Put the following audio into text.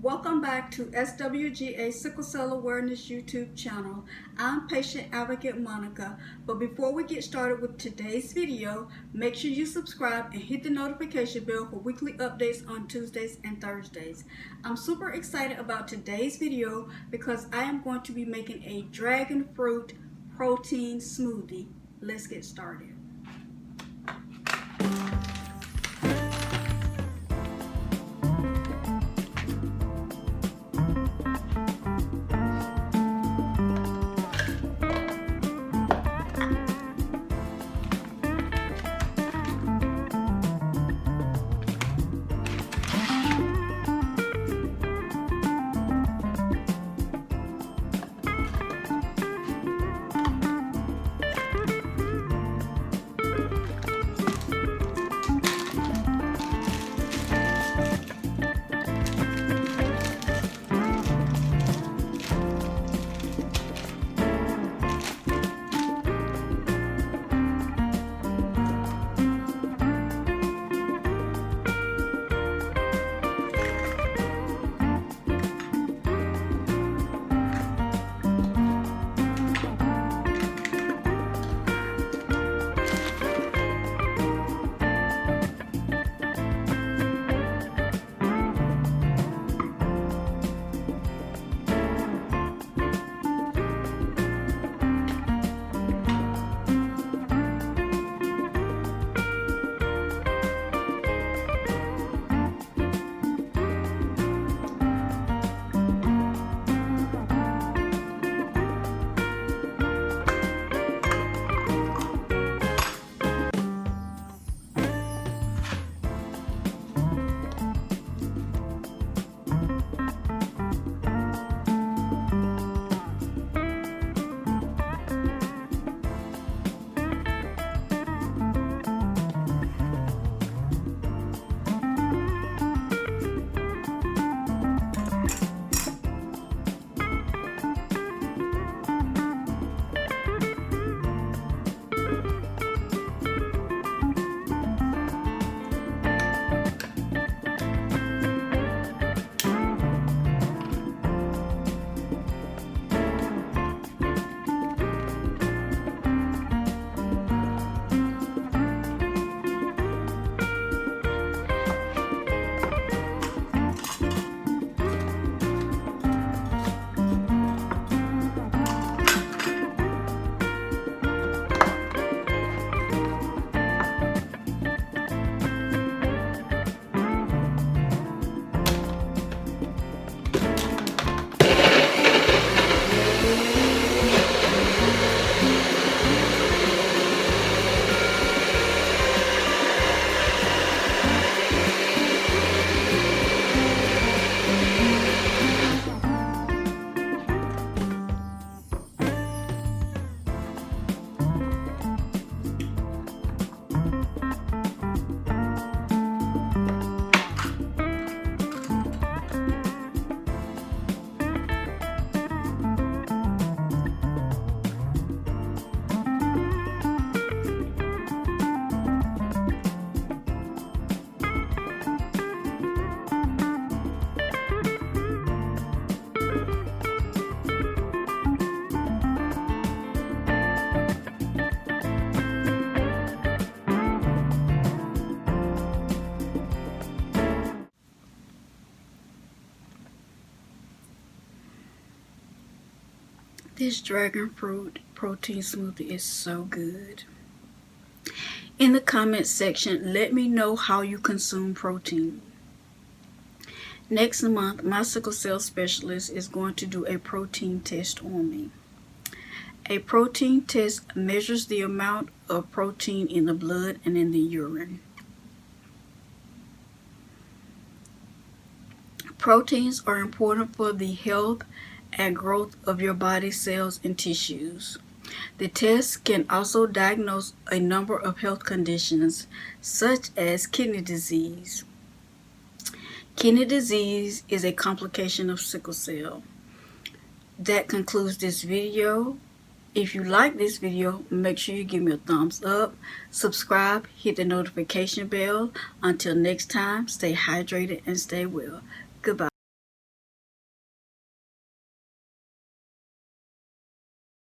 Welcome back to SWGA Sickle Cell Awareness YouTube channel. I'm Patient Advocate Monica, but before we get started with today's video, make sure you subscribe and hit the notification bell for weekly updates on Tuesdays and Thursdays. I'm super excited about today's video because I am going to be making a dragon fruit protein smoothie. Let's get started. This dragon fruit protein smoothie is so good. In the comments section, let me know how you consume protein. Next month, my sickle cell specialist is going to do a protein test on me. A protein test measures the amount of protein in the blood and in the urine. Proteins are important for the health and growth of your body cells and tissues. The test can also diagnose a number of health conditions such as kidney disease. Kidney disease is a complication of sickle cell. That concludes this video. If you like this video, make sure you give me a thumbs up, subscribe, hit the notification bell. Until next time, stay hydrated and stay well. Goodbye.